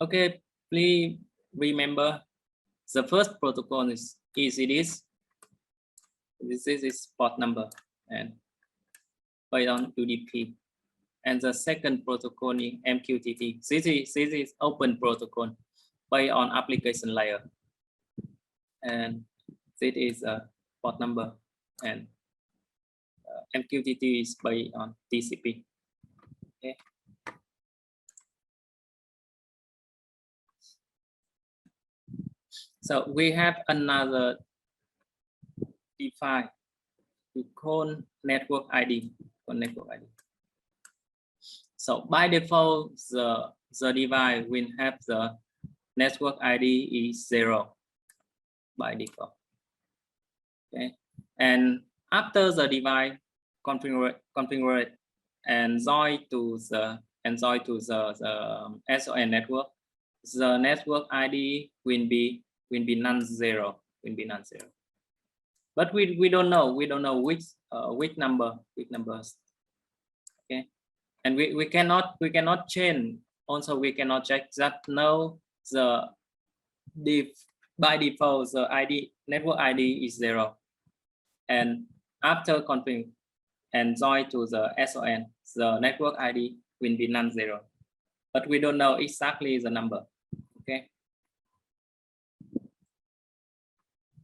Okay, please remember the first protocol is this. This is port number and based on UDP. And the second protocol is MQTT. This is open protocol based on application layer. And this is a port number, and MQTT is based on TCP. Okay. So we have another device we call network ID. So by default, the device will have the network ID is 0 by default. Okay, and after the device configure and join to the SON network, the network ID will be non-zero, But we don't know which numbers. Okay, and we cannot change. Also, we cannot check that now by default the network ID is 0, and after config and join to the SON, the network ID will be non-zero, but we don't know exactly the number. Okay,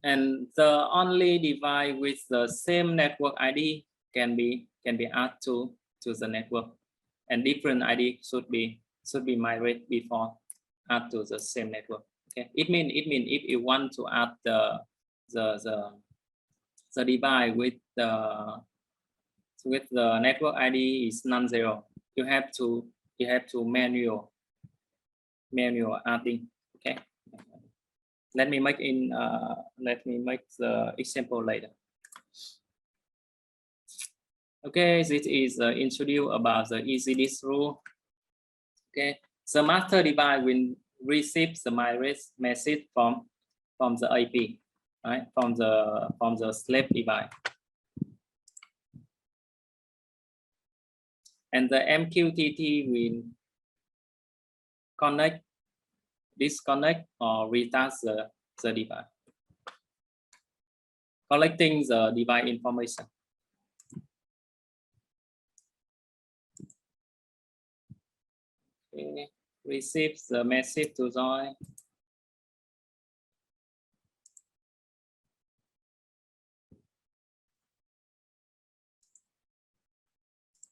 and the only device with the same network ID can be added to the network, and different ID should be migrated before add to the same network. Okay, it mean if you want to add the device with the network ID is non-zero, you have to manual adding. Okay, let me make the example later. Okay, this is introduce about the ECDIS rule. Okay, the master device will receive the message from the IP, right? From the slave device, and the MQTT will connect, disconnect, or restart the device, collecting the device information. Okay, receive the message to join.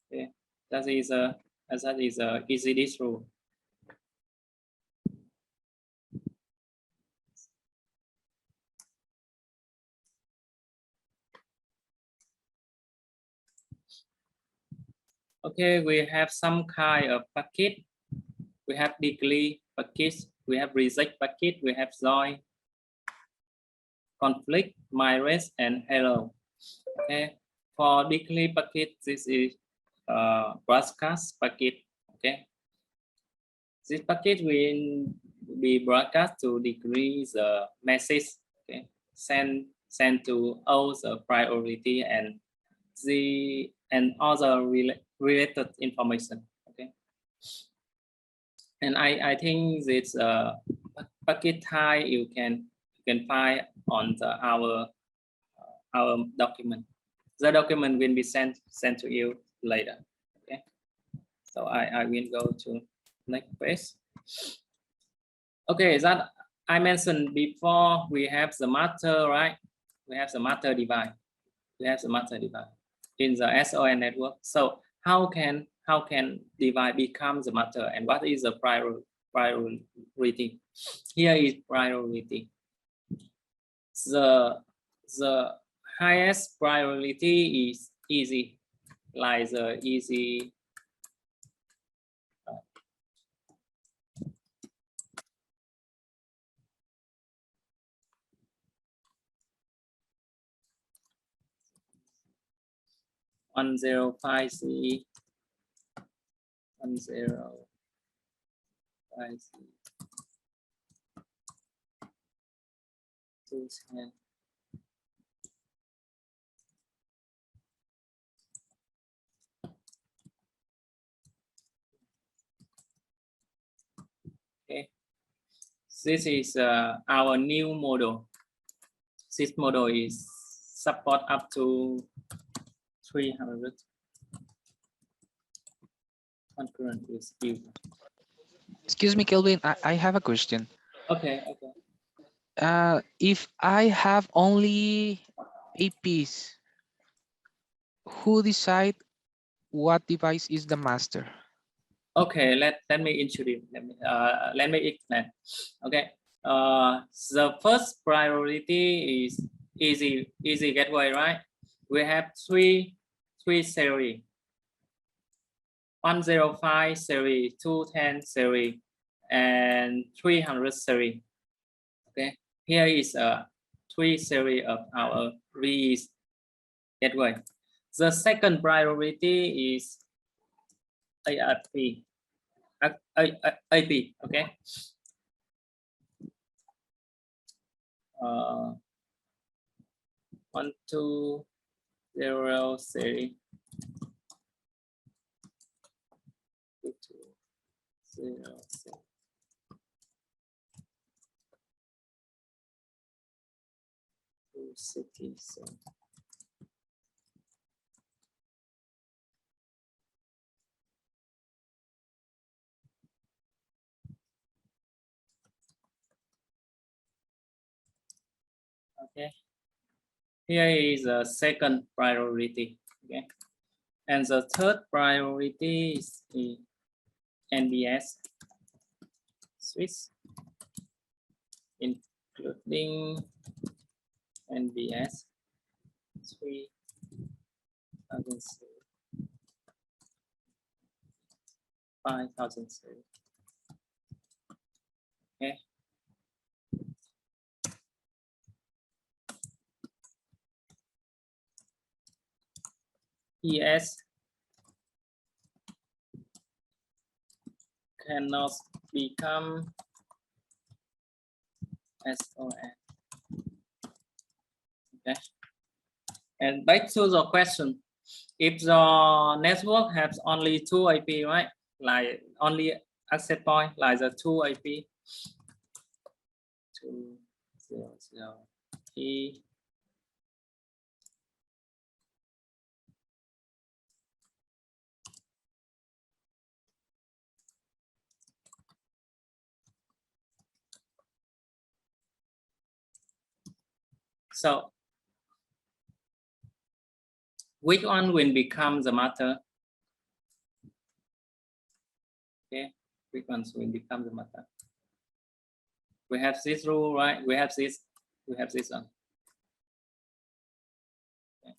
Okay, that is a ECDIS rule. Okay, we have some kind of packet. We have declare packets, we have reject packet, we have join, conflict, migrate, and hello. Okay, for declare packet, this is broadcast packet. Okay, this packet will be broadcast to decrease the message. Okay, send to all the priority and other related information. Okay, and I think this packet type you can find on our document. The document will be sent to you later. Okay, so I will go to next page. Okay, that I mentioned before, we have the master, right? We have the master device. In the SON network. So how can device become the master, and what is the priority? Here is priority. The highest priority is easy, like the easy. One 105C 105C 210. Okay, This is our new model. This model is support up to 300 concurrent with you. Excuse me, Kelvin, I have a question. Okay, okay. If I have only APs, who decide what device is the master? Okay, let me introduce. Let me explain. Okay. The first priority is easy gateway, right? We have three series: 105 series, 210 series, and 300 series. Okay. Here is a 3 series of our release gateway. The second priority is ARP. IP, okay. 120 series, 220 series. Cities. Okay. Here is a second priority. Okay. And the third priority is the NBS switch, including NBS 3000 series, 5000 series. Okay. ES cannot become SON. Okay. And back to the question, if the network has only 2 IP, right? Like only access point, like the 2 IP, 200 P. So which one will become the matter? Okay, which ones will become the matter? We have this rule, right? We have this one. Okay.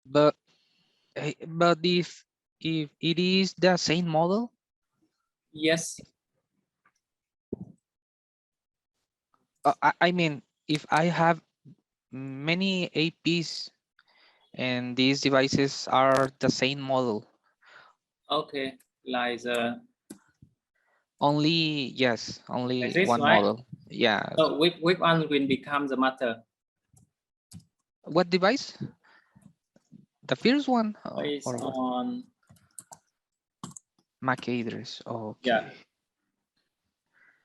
But if it is the same model? Yes. I mean, if I have many APs and these devices are the same model. Okay, like the Only, yes, only like this, one right? model. Yeah. So which one will become the matter? What device? The first one Based or what? on MAC address. Okay. yeah.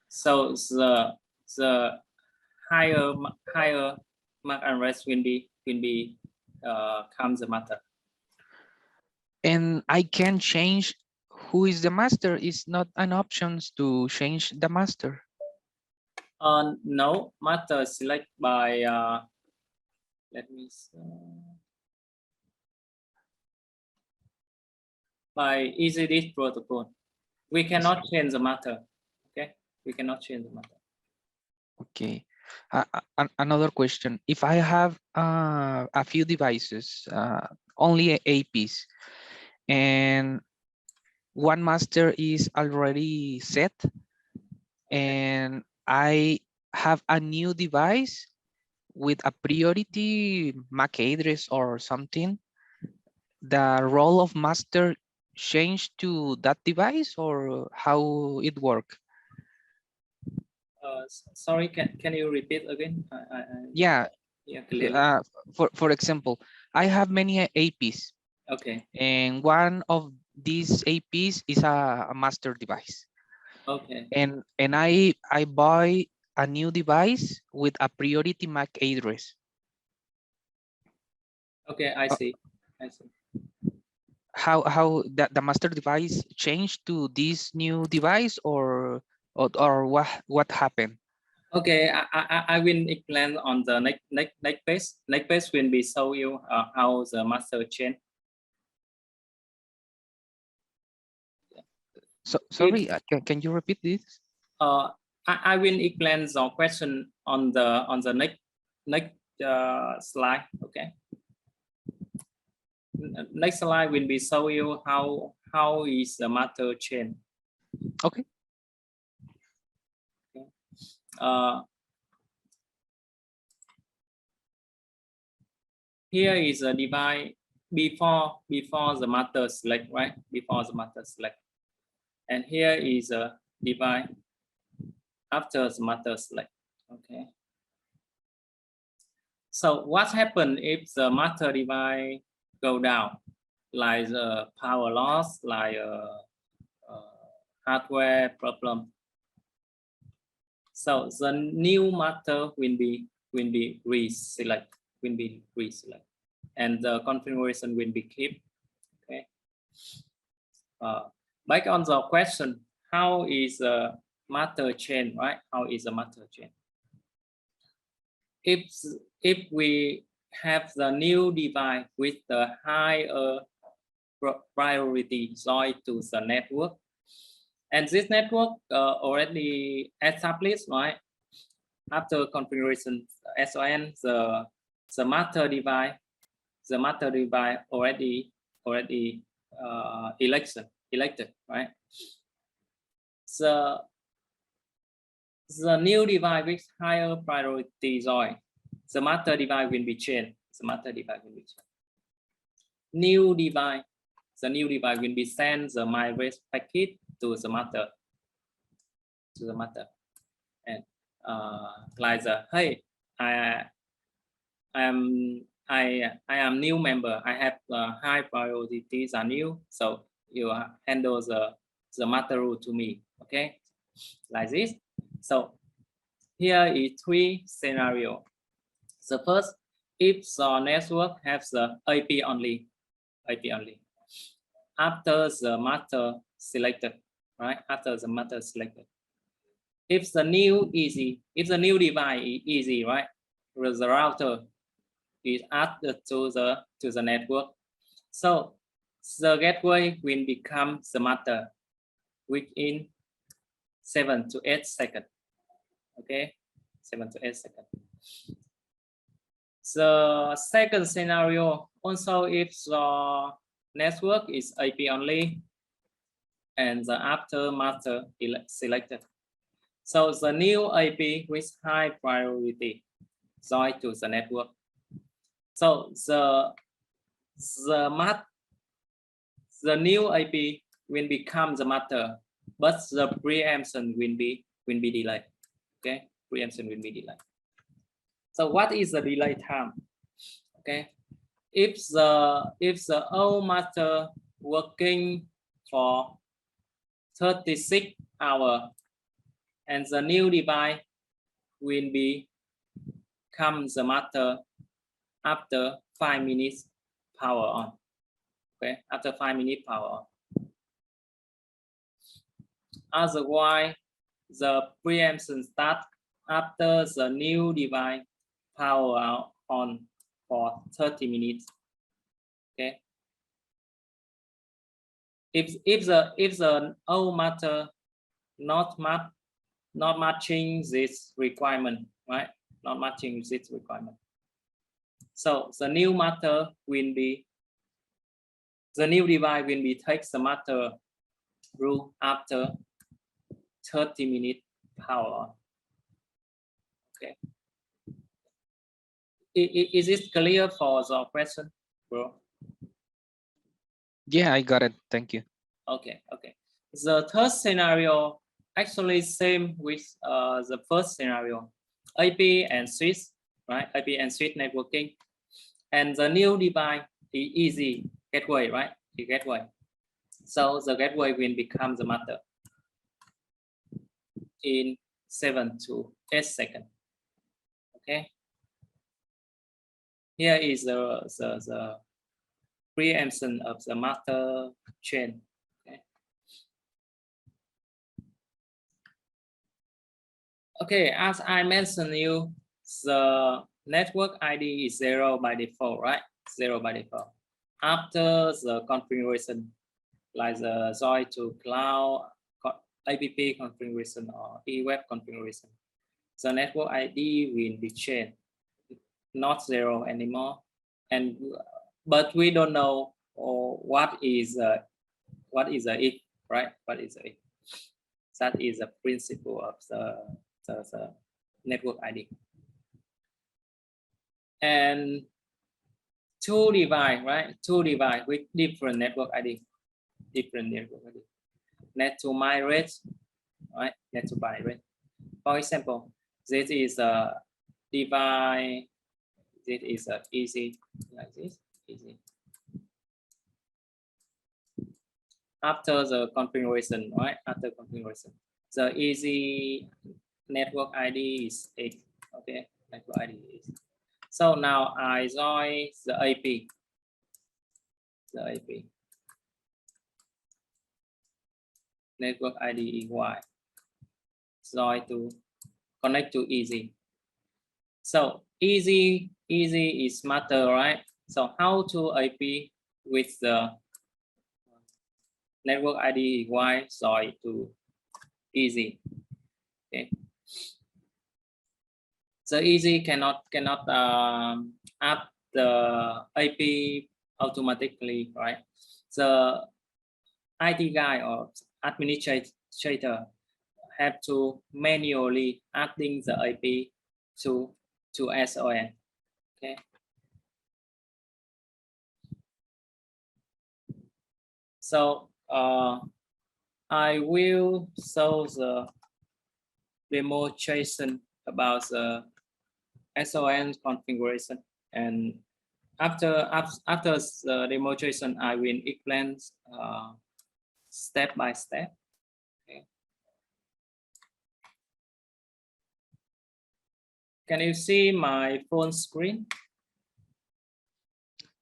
So the higher MAC address will be comes the matter. And I can change who is the master. It's not an option to change the master. No, matter select by let me see, by EasyDisk protocol. We cannot change the matter. Okay, we cannot change the matter. Okay. Another question. If I have a few devices, only APs, and one master is already set, and I have a new device with a priority MAC address or something, the role of master change to that device, or how it work? Sorry, can you repeat again? Yeah. Clearly. For example, I have many APs. Okay. And one of these APs is a master device. Okay. And I buy a new device with a priority MAC address. Okay, I Uh, see. I see. how the master device changed to this new device, or what happened? Okay, I will explain on the next page. Next page will be show you how the master change. So If sorry, can you repeat this? I will explain the question on the next slide. Okay. Next slide will be show you how is the master change. Okay. Okay. Here is a device before the master select, right? Before the master select, and here is a device after the master select. Okay. So what happens if the master device go down, like the power loss, like hardware problem? So the new master will be reselect, and the configuration will be kept. Okay. Back on the question, how is a master chain, right? How is a master chain? If we have the new device with the higher priority join to the network, and this network already established, right? After configuration SON, the master device already elected, right? The new device with higher priority join, the master device will be changed. The master device will be changed. New device, the new device will be sent the migrate packet to the master, and like the hey, I am new member. I have high priorities than you, so you handle the master route to me. Okay, like this. So here is three scenario. The first, if the network has the IP only, after the master selected, right? After the master selected. If the new device is easy, right? The router is added to the network. So the gateway will become the master within 7 to 8 seconds. Okay, 7 to 8 seconds. The second scenario, also if the network is IP only and the after master selected. So the new IP with high priority join to the network. So the new IP will become the master, but the preemption will be delayed. Okay, preemption will be delayed. So what is the delay time? Okay, if the old master working for 36 hours and the new device will become the master after 5 minutes power on. Okay, after 5 minutes power on. Otherwise, the preemption starts after the new device power on for 30 minutes. Okay. If the old master not matching this requirement, right? Not matching this requirement. So the new master will be the new device will be take the master rule after 30 minutes power on. Okay. Is it clear for the question, bro? Yeah, I got it. Thank you. Okay. Okay. The third scenario actually same with the first scenario, IP and switch, right? IP and switch networking, and the new device is easy gateway, right? The gateway. So the gateway will become the master in 7 to 8 seconds. Okay. Here is the preemption of the master chain. Okay. Okay, as I mentioned you, the network ID is 0 by default, right? 0 by default. After the configuration, like the join to cloud app configuration or e-web configuration, the network ID will be changed, not 0 anymore. And but we don't know what is a if, right? What is a if? That is the principle of the network ID. And two device, right? Two device with different network ID, Net to migrate, right? Net to migrate. For example, this is a device. This is a easy like this, easy. After the configuration, right? After configuration, the easy network ID is 8. Okay, network ID is. So now I join the AP. The AP. Network ID is Y. Join to connect to easy. So easy is matter, right? So how to AP with the network ID Y join to easy. Okay. So easy cannot add the AP automatically, right? The IT guy or administrator have to manually adding the AP to SON. Okay. So I will show the demonstration about the SON configuration, and after the demonstration, I will explain step by step. Okay. Can you see my phone screen?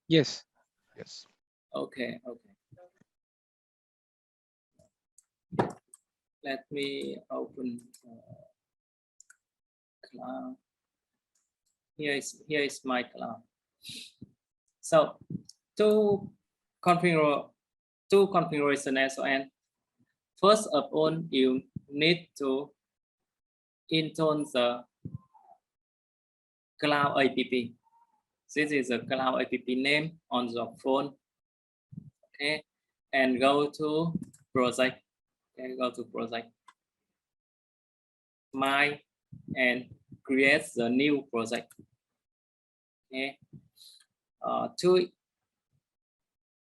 Yes. Yes. Okay. Let me open cloud. Here is my cloud. So to configuration SON, first of all, you need to install the cloud app. This is a cloud app name on the phone. Okay, and go to project. Okay, go to project. My and create the new project. Okay.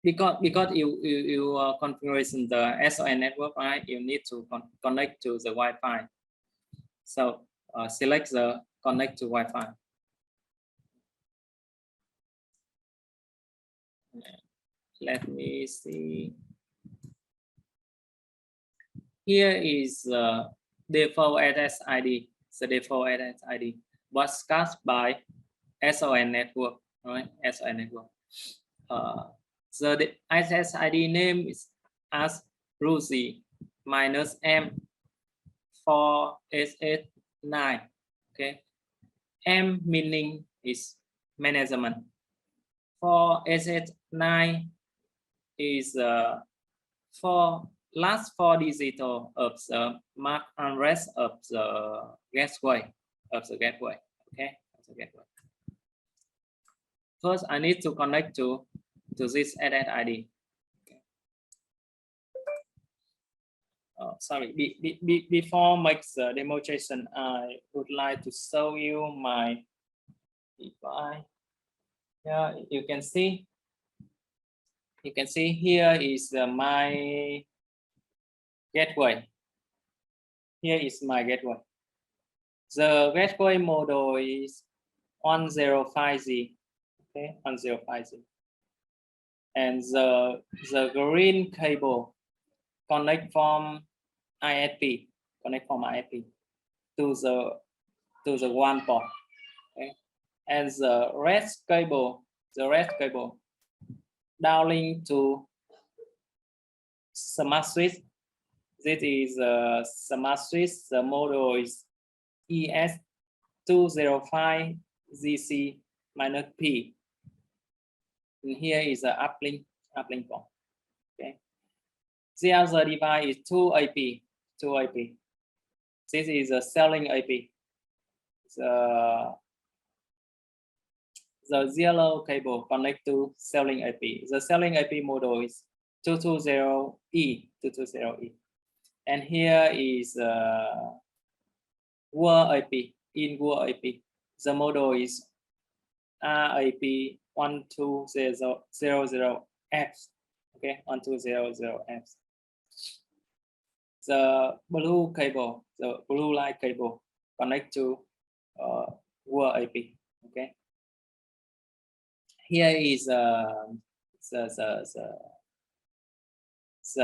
Because you configuration the SON network, right? You need to connect to the Wi-Fi. So select the connect to Wi-Fi. Let me see. Here is the default address ID. The default address ID broadcast by SON network, right? SON network. The address ID name is as Rusi -M 488-9. Okay, M meaning is management. 488-9 is last 4 digits of the MAC address of the gateway. Okay, of the gateway. First, I need to connect to this address ID. Okay. Oh, sorry. Before make the demonstration, I would like to show you my device. Yeah, you can see. You can see here is my gateway. Here is my gateway. The gateway model is 1050. Okay, 1050. and the green cable connect from ISP, to the one port. Okay, and the red cable downlink to smart switch. This is a smart switch. The model is ES205ZC-P. And here is the uplink port. Okay. The other device is 2AP. This is a selling AP. The yellow cable connect to selling AP. The selling AP model is 220E. And here is World AP. In World AP, the model is RAP1200F. Okay, 1200F. The blue cable, the blue light cable connect to World AP. Okay. Here is the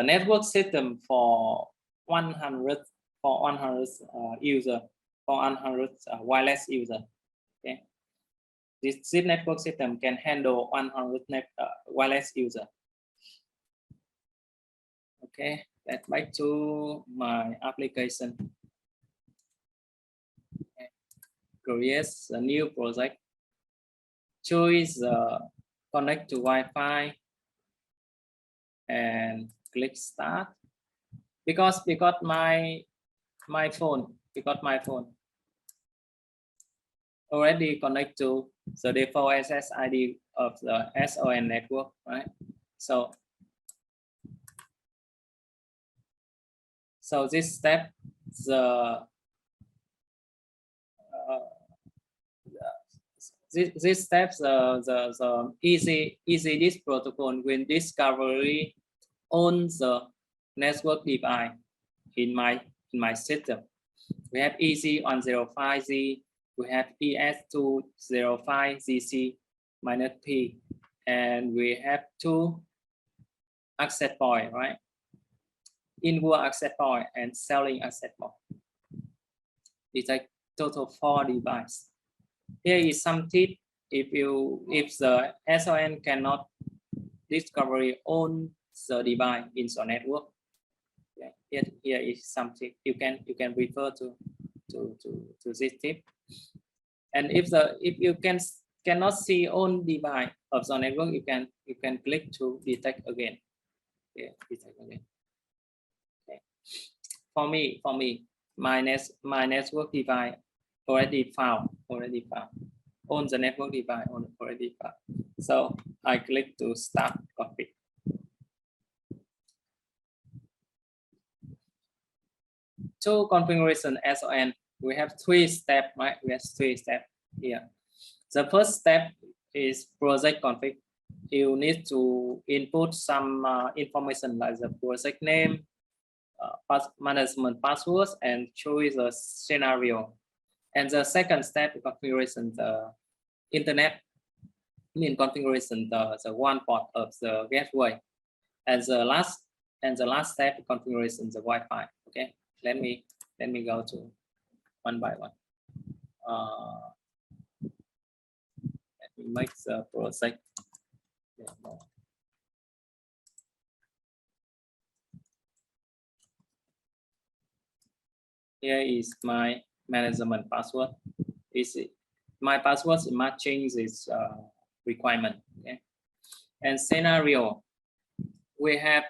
network system for 100 user, for 100 wireless user. Okay, this network system can handle 100 wireless user. Okay, let's back to my application. Okay. Create a new project. Choose connect to Wi-Fi and click start. Because my phone already connect to the default SSID of the SON network, right? So this step, this steps the easy this protocol will discovery on the network device in my system. We have EC105Z, we have ES205ZC-P, and we have 2 access point, right? Inward access point and selling access point. It's a total 4 devices. Here is some tip. If the SON cannot discovery on the device in the network, yeah, here is some tip. You can refer to this tip. And if you cannot see on device of the network, you can click to detect again. Yeah, detect again. Okay. For me, my network device already found on the network device already found. So I click to start config. To configuration SON, we have 3 steps, right? We have 3 steps here. The first step is project config. You need to input some information like the project name, management passwords, and choose a scenario. And the second step, configuration the internet, configuration the one port of the gateway, and the last step, configuration the Wi-Fi. Okay, let me go to one by one. Let me make the project. Here is my management password. My password is matching this requirement. Okay, and scenario, we have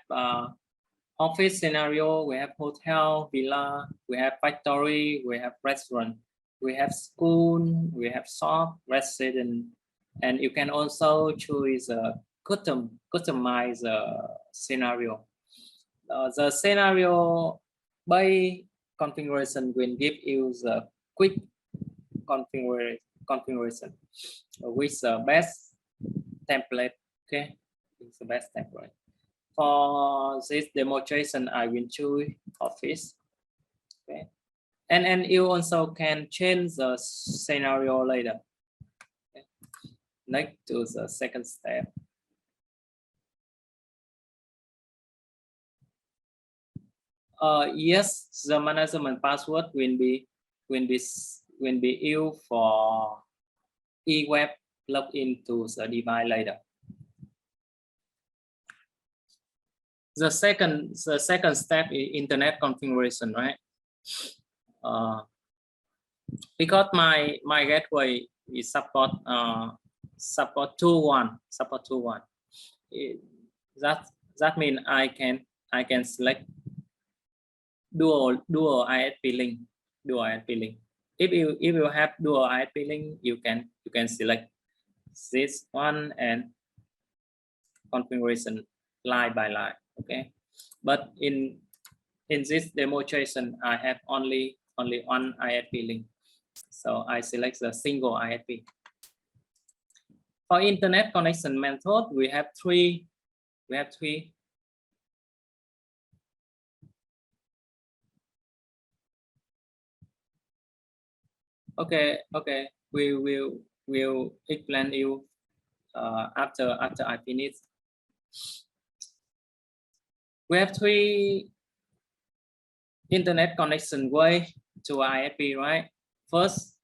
office scenario, we have hotel, villa, we have factory, we have restaurant, we have school, we have shop, resident, and you can also choose a customize scenario. The scenario by configuration will give you the quick configuration with the best template. Okay, it's the best template. For this demonstration, I will choose office. Okay, and you also can change the scenario later. Okay. Next to the second step. Yes, the management password will be used for e-web login to the device later. The second step is internet configuration, right? Because my gateway is support 2.1. That means I can select dual ISP link. If you have dual ISP link, you can select this one and configuration line by line. Okay, but in this demonstration, I have only one ISP link, so I select the single ISP. For internet connection method, we have three. Okay, we will explain you after I finish. We have three internet connection way to ISP, right? First,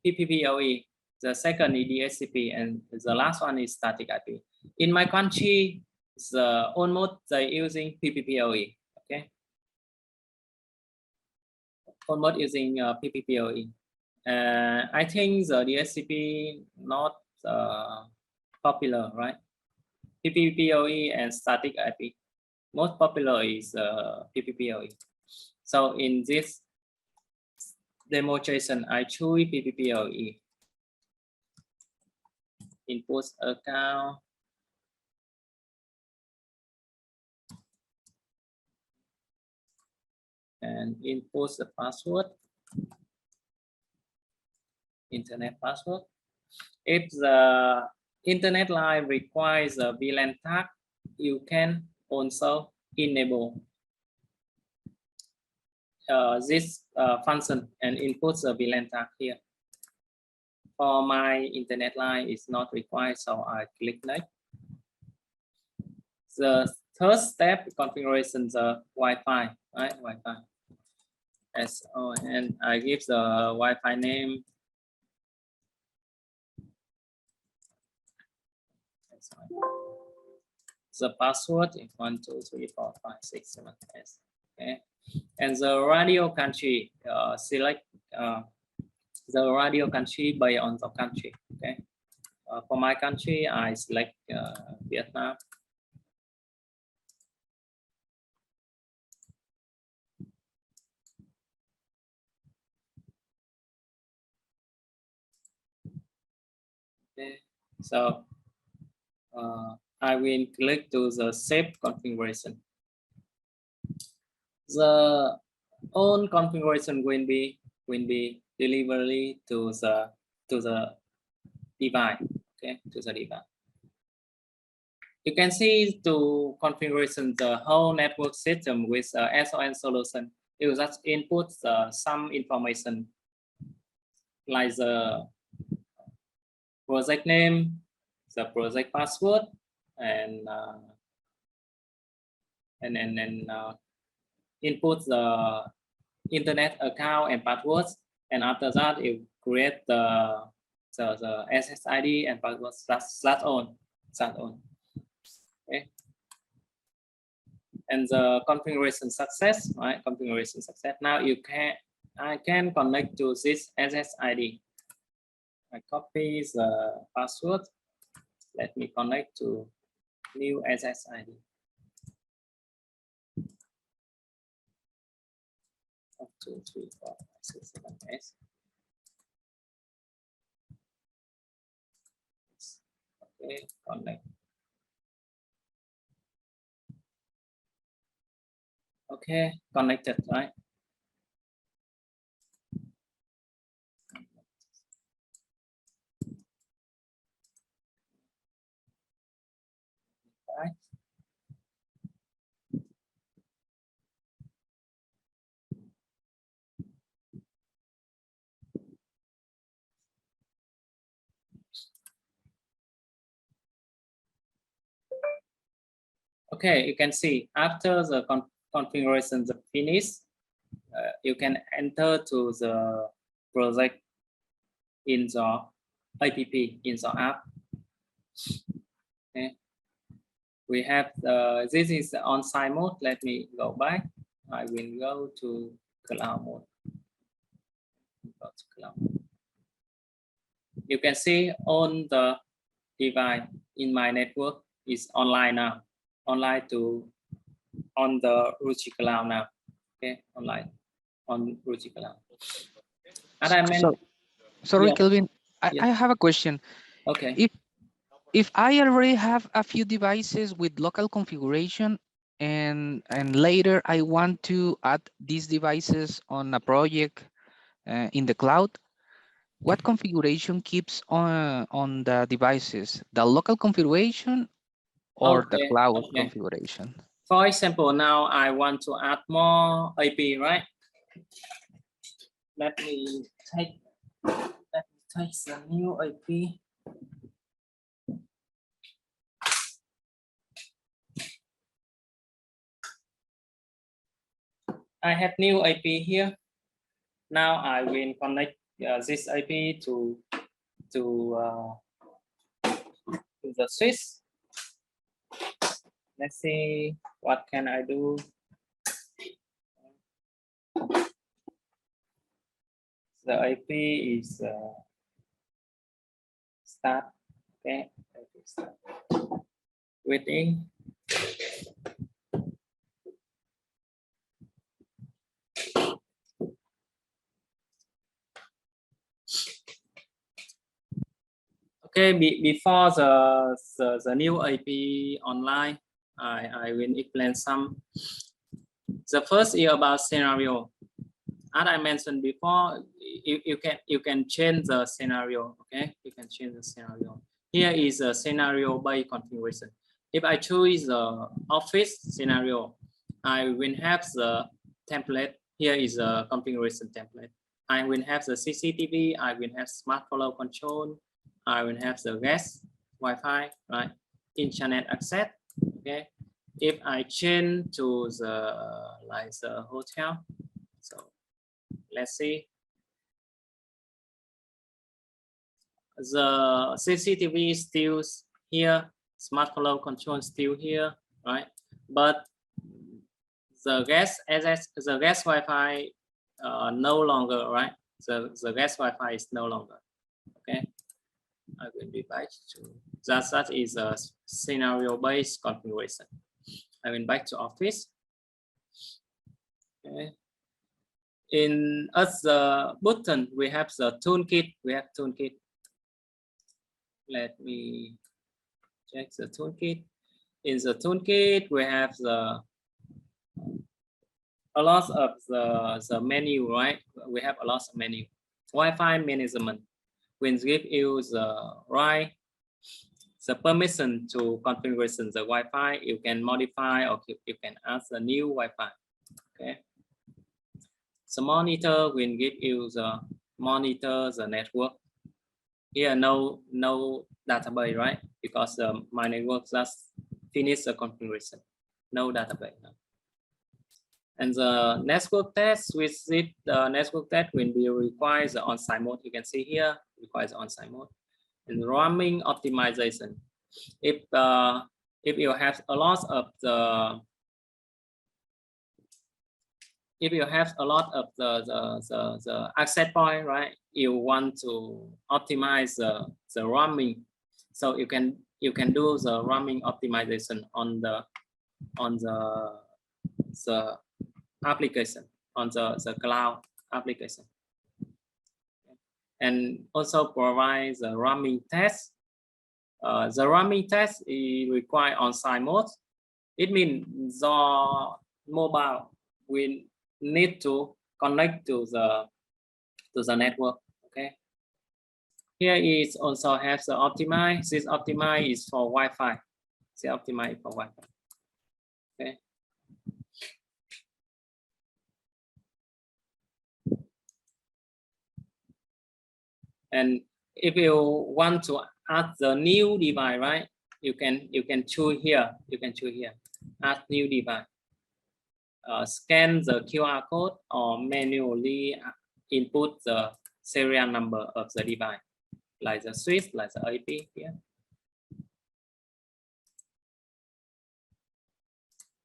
PPPoE. The second is DHCP, and the last one is static IP. In my country, almost they using PPPoE. Okay, almost using PPPoE. I think the DHCP not popular, right? PPPoE and static IP. Most popular is PPPoE. So in this demonstration, I choose PPPoE. Input account. And input the password, internet password. If the internet line requires a VLAN tag, you can also enable this function and input the VLAN tag here. For my internet line, is not required, so I click next. The third step, configuration the Wi-Fi, right? Wi-Fi. And I give the Wi-Fi name. The password is 1, 2, 3, 4, 5, 6, 7, 8. Okay. And the radio country, select the radio country based on the country. Okay. For my country, I select Vietnam. Okay. So I will click to the save configuration. The own configuration will be delivered to the device. Okay, to the device. You can see to configuration the whole network system with SON solution. You just input some information like the project name, the project password, and input the internet account and passwords. And after that, you create the SSID and password. That's all. Okay. And the configuration success, right? Configuration success. Now I can connect to this SSID. I copy the password. Let me connect to new SSID. 1, 2, 3, 4, 5, 6, 7, 8. Okay, connect. Okay, connected, right? Right. Okay, you can see after the configuration is finished, you can enter to the project in the app, in the app. Okay. We have this is the on-site mode. Let me go back. I will go to cloud mode. Go to cloud mode. You can see on the device in my network is online now, online to on the Ruchi Cloud now. Okay, online on Ruchi Cloud. And I meant, sorry, yeah. Kelvin, Yeah. I have a question. Okay. If I already have a few devices with local configuration and later I want to add these devices on a project in the cloud, what configuration keeps on the devices? The local configuration or the cloud configuration? For example, now I want to add more IP, right? Let me take the new IP. I have new IP here. Now I will connect this IP to the switch. Let's see what can I do. The IP is start. Okay, start. Waiting. Okay, before the new IP online, I will explain some. The first is about scenario. As I mentioned before, you can change the scenario. Okay, you can change the scenario. Here is a scenario by configuration. If I choose the office scenario, I will have the template. Here is a configuration template. I will have the CCTV. I will have smart follow control. I will have the guest Wi-Fi, right? Internet access. Okay. If I change to the hotel, so let's see. The CCTV is still here, smart follow control still here, right? But the guest access, the guest Wi-Fi no longer, right? The guest Wi-Fi is no longer. Okay. I will be back to that is a scenario-based configuration. I went back to office. Okay. In the button, we have the toolkit. We have toolkit. Let me check the toolkit. In the toolkit, we have a lot of the menu, right? We have a lot of menu. Wi-Fi management will give you the permission to configuration the Wi-Fi. You can modify or you can add the new Wi-Fi. Okay. The monitor will give you the monitor the network. Here no database, right? Because my network just finished the configuration. No database. No. And the network test with it, the network test will be requires the on-site mode. You can see here requires on-site mode. And roaming optimization. If you have a lot of the access point, right? You want to optimize the roaming, so you can do the roaming optimization on the application, on the cloud application, and also provide the roaming test. The roaming test is required on-site mode. It means the mobile will need to connect to the network. Okay. Here is also have the optimize. This optimize is for Wi-Fi. The optimize for Wi-Fi. Okay. And if you want to add the new device, right? You can choose here. You can choose here. Add new device. scan the QR code or manually input the serial number of the device, like the switch, like the IP here.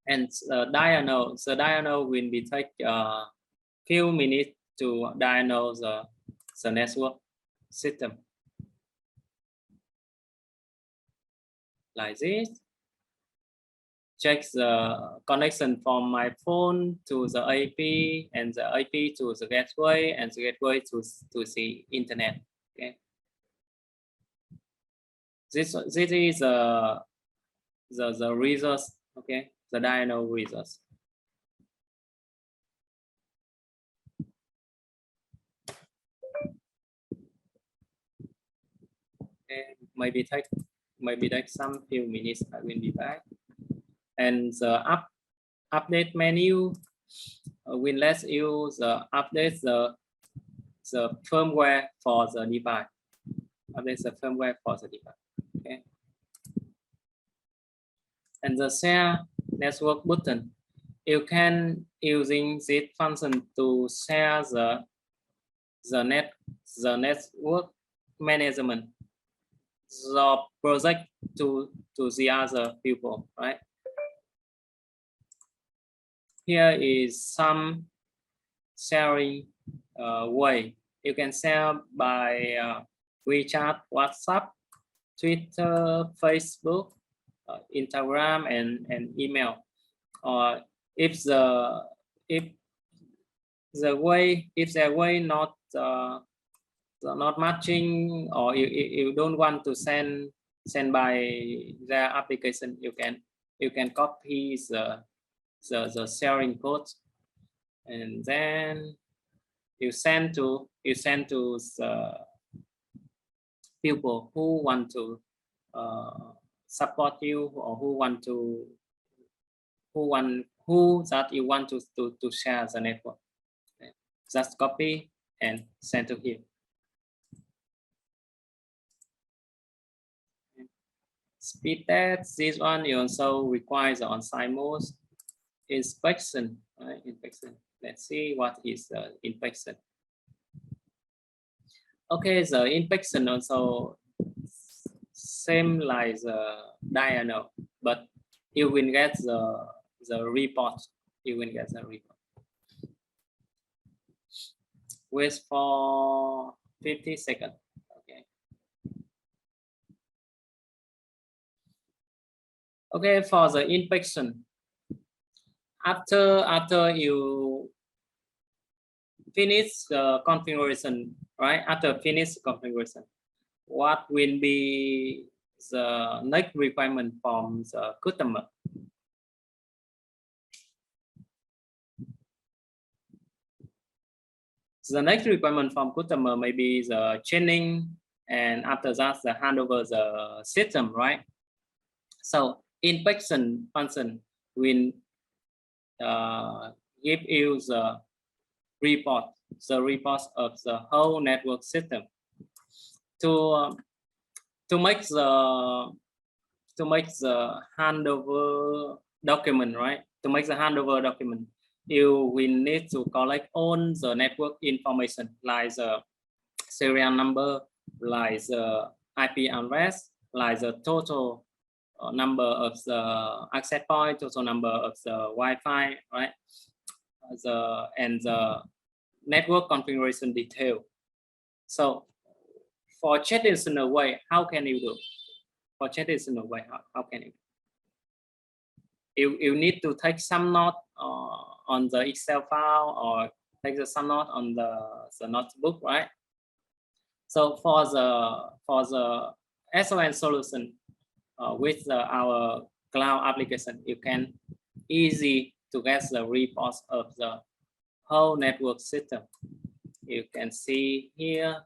And the diagnose will be take few minutes to diagnose the network system. Like this. Check the connection from my phone to the IP and the IP to the gateway and the gateway to the internet. Okay. This is the results. Okay, the diagnose results. Okay, maybe take some few minutes. I will be back. And the update menu will let you update the firmware for the device. Update the firmware for the device. Okay. And the share network button, you can using this function to share the network management, the project to the other people, right? Here is some sharing way. You can share by WeChat, WhatsApp, Twitter, Facebook, Instagram, and email. Or if the way not matching, or you don't want to send by their application, you can copy the sharing code, and then you send to the people who want to support you, or who that you want to share the network. Okay. Just copy and send to him. Speed test, this one you also require the on-site mode. Inspection, right? Inspection. Let's see what is the inspection. Okay, the inspection also same like the diagnose, but you will get the report. You will get the report. Wait for 50 seconds. Okay. Okay, for the inspection, after you finish the configuration, right? After finish configuration, what will be the next requirement from the customer? The next requirement from customer may be the training, and after that, the handover the system, right? So inspection function will give you the reports of the whole network system. To make the handover document, right? To make the handover document, you will need to collect all the network information, like the serial number, like the IP address, like the total number of the access point, total number of the Wi-Fi, right? And the network configuration detail. So for check this in a way, how can you do? For check this in a way, how can you do? You need to take some note on the Excel file, or take some note on the notebook, right? So for the SON solution with our cloud application, you can easy to get the reports of the whole network system. You can see here,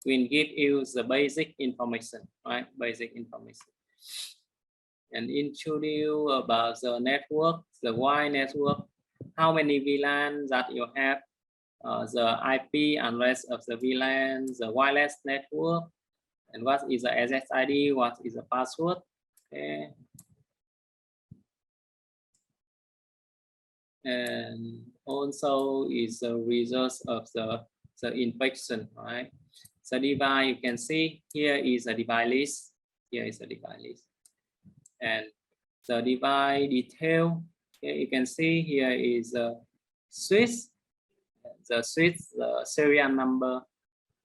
will give you the basic information, right? Basic information. And introduce you about the network, the wide network, how many VLAN that you have, the IP address of the VLAN, the wireless network, and what is the SSID, what is the password. Okay. and also is the result of the inspection, right? The device, you can see here is a device list. Here is a device list, and the device detail. Here you can see here is a switch, the serial number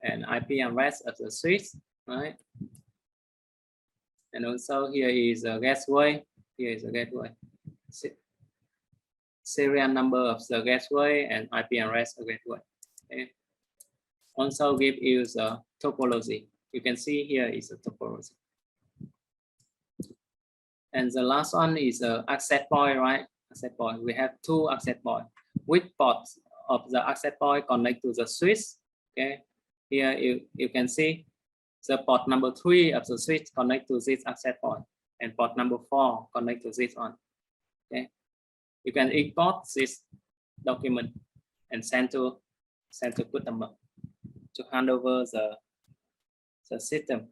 and IP address of the switch, right? And also here is a gateway. Here is a gateway. Serial number of the gateway and IP address of gateway. Okay. Also give you the topology. You can see here is a topology. And the last one is a access point, right? Access point. We have two access point. Which ports of the access point connect to the switch? Okay. Here you can see the port number 3 of the switch connect to this access point, and port number 4 connect to this one. Okay. You can import this document and send to customer to hand over the system.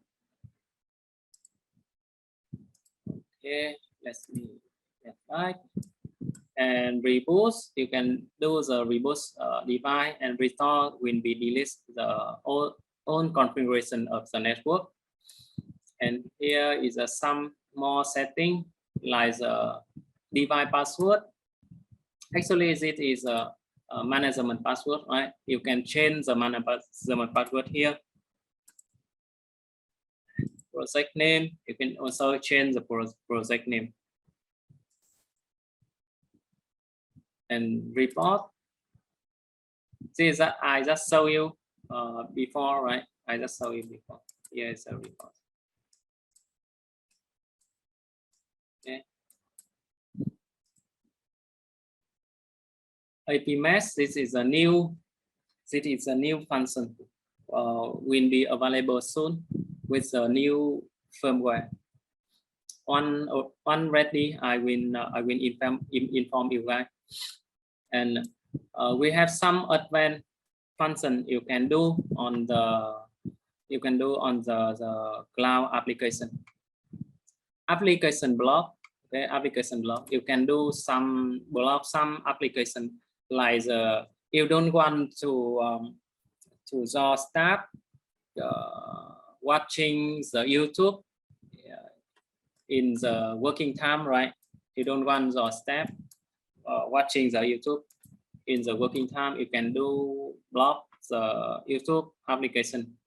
Okay, let's see. Right. And reboot, you can do the reboot device, and restore will be delete the own configuration of the network. And here is some more setting like the device password. Actually, it is a management password, right? You can change the management password here. Project name, you can also change the project name. And report, this is I just show you before, right? I just show you before. Here is a report. Okay. IP mesh, this is a new function. Will be available soon with a new firmware. On ready, I will inform you guys. And we have some advanced function you can do on the cloud application block. Okay, application block. You can do some application like you don't want to just start watching the YouTube in the working time, right? You don't want to stop watching the YouTube in the working time. You can do block the YouTube application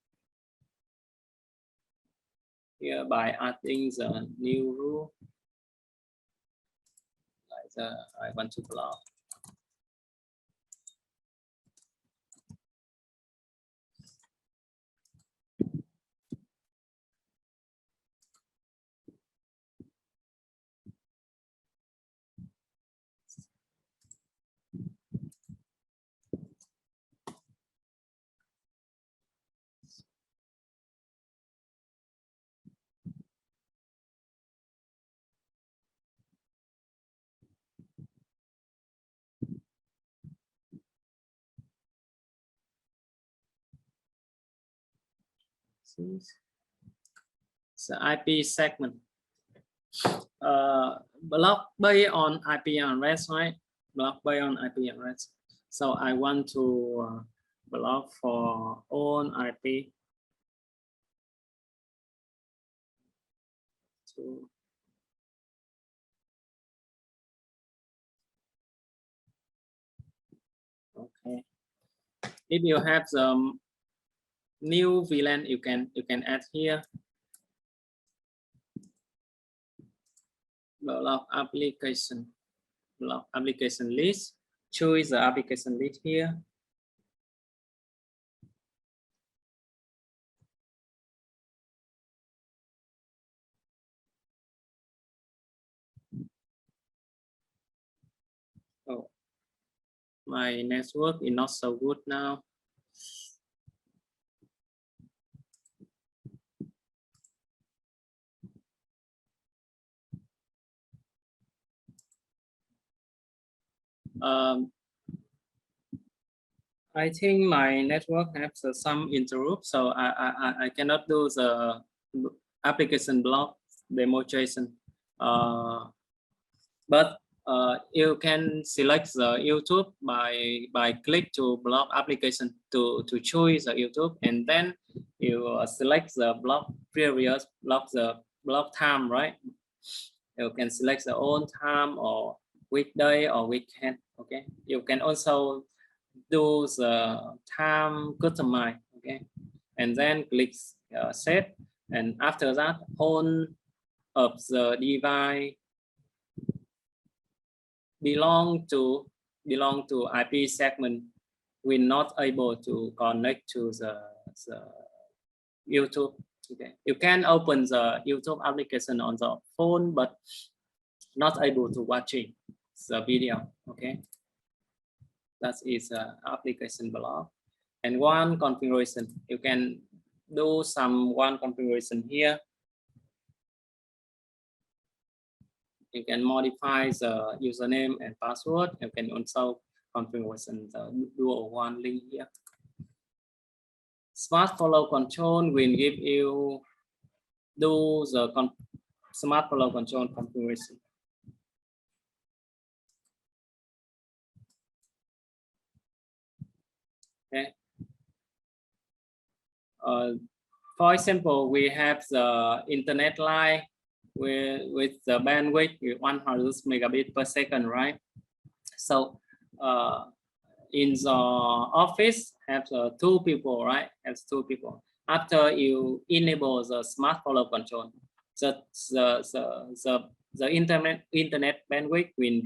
here by adding the new rule. Like I want to block. The IP segment block based on IP address, right? Block based on IP address. So I want to block for own IP. Okay. If you have the new VLAN, you can add here. Block application list. Choose the application list here. Oh, my network is not so good now. I think my network has some interrupt, so I cannot do the application block demonstration. But You can select the YouTube by click to block application to choose the YouTube, and then you select the block previous block the block time, right? You can select the own time or weekday or weekend. Okay, you can also do the time customize. Okay, and then click set, and after that all of the device belong to IP segment will not able to connect to the YouTube. Okay, you can open the YouTube application on the phone, but not able to watching the video. Okay, that is application block. And one configuration, you can do some one configuration here. You can modify the username and password. You can also configure the dual one link here. Smart follow control will give you do the smart follow control configuration. Okay. For example, we have the internet line with the bandwidth 100 megabit per second, right? So in the office have two people, right? Has two people. After you enable the smart follow control, the internet bandwidth will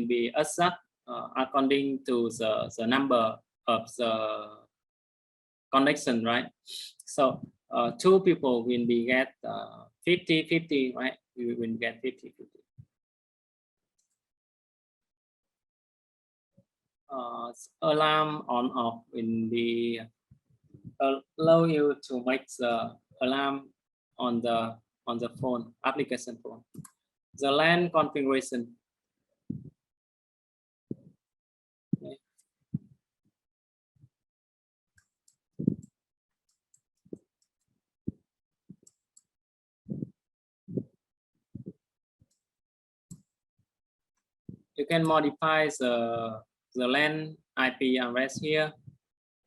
be adjusted according to the number of the connection, right? So two people will be get 50-50, right? You will get 50-50. Alarm on off will be allow you to make the alarm on the phone application phone. The LAN configuration. Okay. You can modify the LAN IP address here.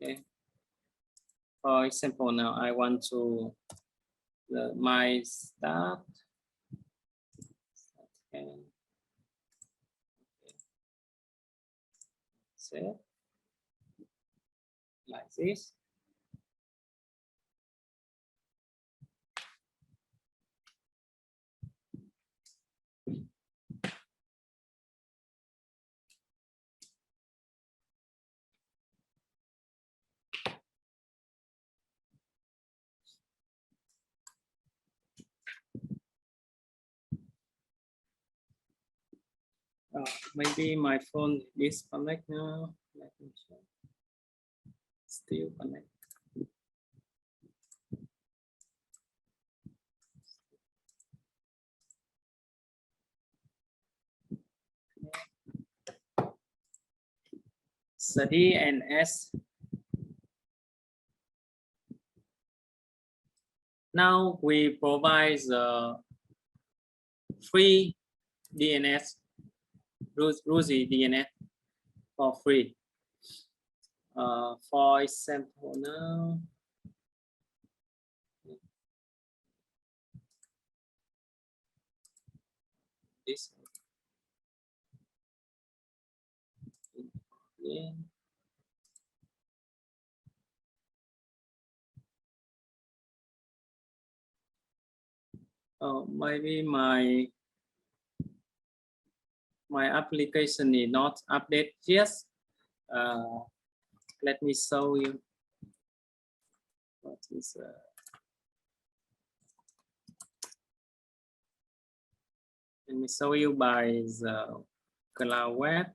Okay. For example, now I want to my start. Okay. Set like this. Maybe my phone disconnect now. Let me check. Still connect. The DNS. Now we provide the free DNS, Ruby DNS for free. For example, now this. Yeah. Oh, maybe my application is not updated yet. Let me show you what is. Let me show you by the cloud web.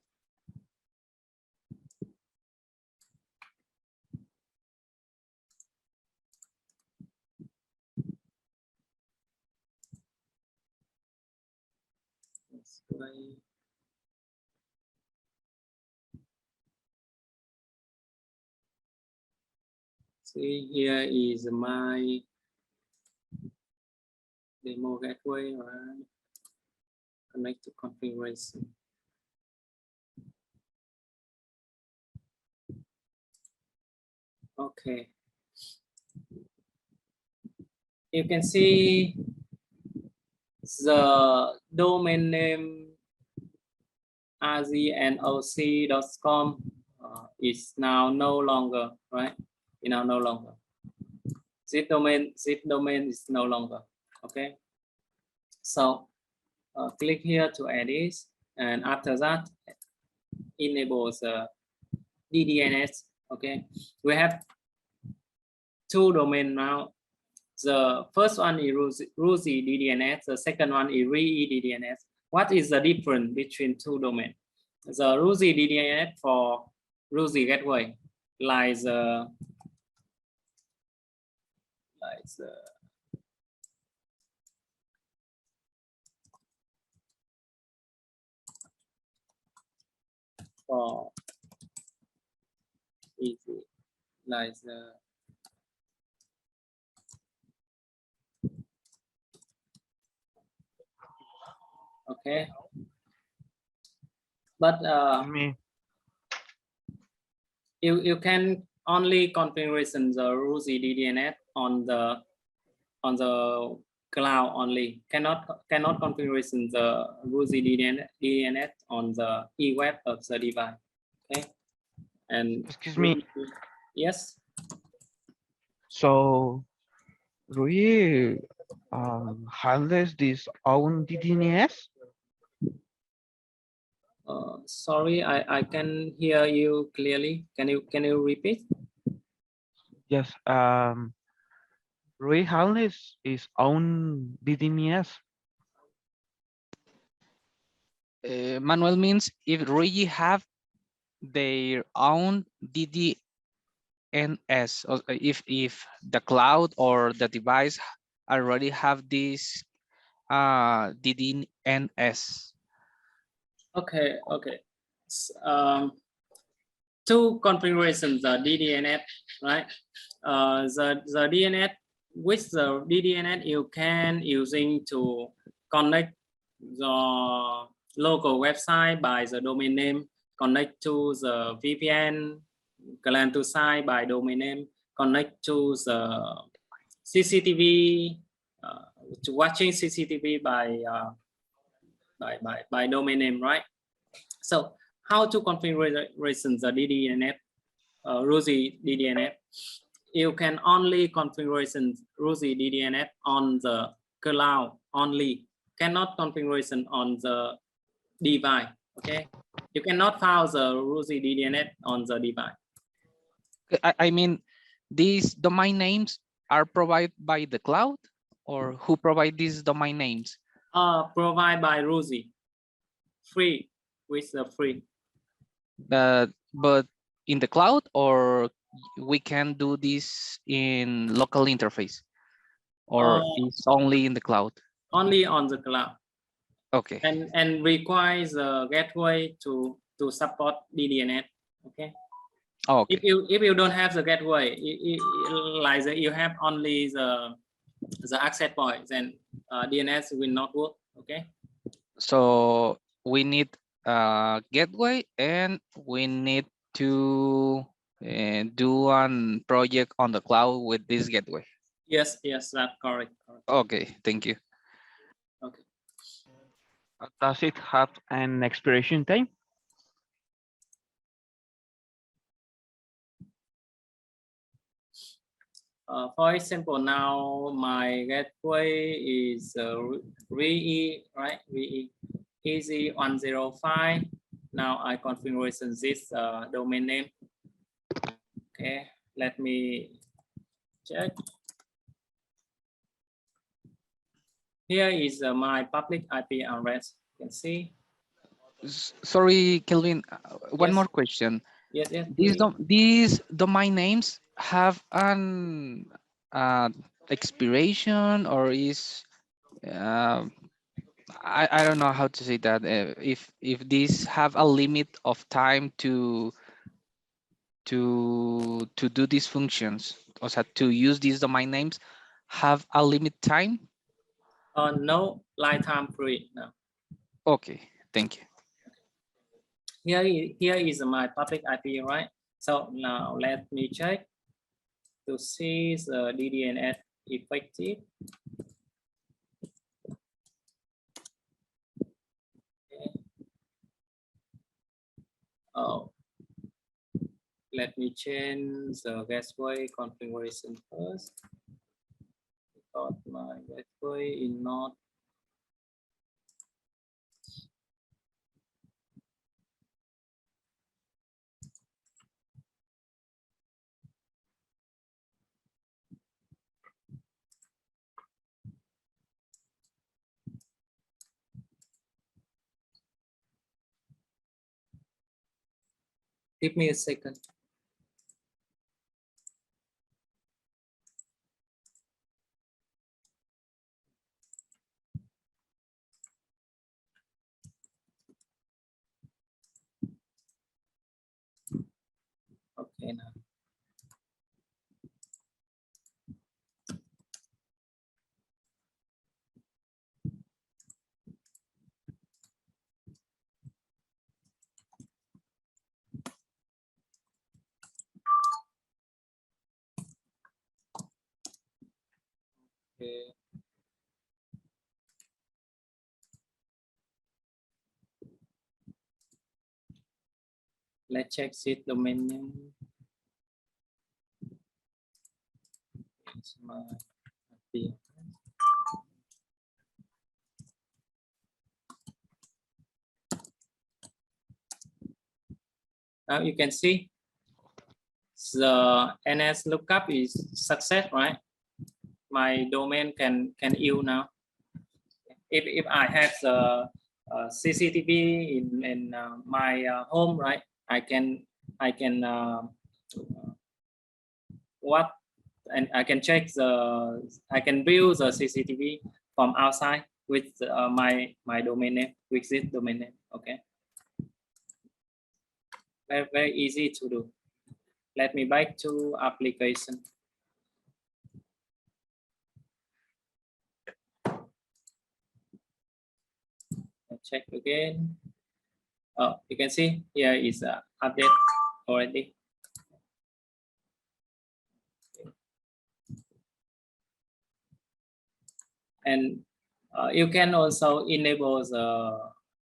See, here is my demo gateway, right? connect to configuration. Okay. You can see the domain name rznoc.com is now no longer, right? You know, no longer. This domain is no longer. Okay. So click here to edit, and after that, enable the DDNS. Okay. We have two domains now. The first one is Rusi DDNS. The second one is RE DDNS. What is the difference between two domains? The Rusi DDNS for Rusi gateway, like the for easy, like the okay. But you can only configuration the Rusi DDNS on the cloud only. Cannot configuration the Rusi DDNS on the e-web of the device. Okay. And excuse me. Yes. So Rui handles this own DDNS? Sorry, I can hear you clearly. Can you repeat? Yes. Rui handles his own DDNS. Manuel means if really have their own DDNS, or if the cloud or the device already have this DDNS. Okay. Two configurations, the DDNS, right? The DNS, with the DDNS you can using to connect the local website by the domain name, connect to the VPN, client to site by domain name, connect to the CCTV, to watching CCTV by domain name, right? So how to configure the DDNS, Rusi DDNS? You can only configuration Rusi DDNS on the cloud only, cannot configuration on the device. Okay, you cannot find the Rusi DDNS on the device. I mean, these domain names are provided by the cloud, or who provide these domain names? Provided by Rusi, free, with the free. But in the cloud, or we can do this in local interface, or it's only in the cloud? Only on the cloud. Okay. And requires a gateway to support DDNS. Okay. Oh, okay. If you don't have the gateway, like you have only the access point, then DNS will not work. Okay. So we need a gateway, and we need to do a project on the cloud with this gateway. Yes, that's correct. Okay, thank you. Okay. Does it have an expiration time? For example, now my gateway is RE, right? RE easy 105. Now I configuration this domain name. Okay, let me check. Here is my public IP address. You can see. Sorry, Kelvin, one Yes. more question. Yes. These domain names have an expiration, or is I don't know how to say that. If these have a limit of time to do these functions, also to use these domain names, have a limit time? No, lifetime free. No. Okay, thank you. Here is my public IP, right? So now let me check to see the DDNS effective. Okay. Oh, let me change the gateway configuration first. Got my gateway in Node. Give me a second. Okay, now. Okay. Let's check seed domain name. It's my IP. Now you can see the NS lookup is success, right? My domain can use now. If I have the CCTV in my home, right? I can what and I can check I can view the CCTV from outside with my domain name, with this domain name. Okay, very easy to do. Let me back to application. Check again. Oh, you can see here is update already. And you can also enable the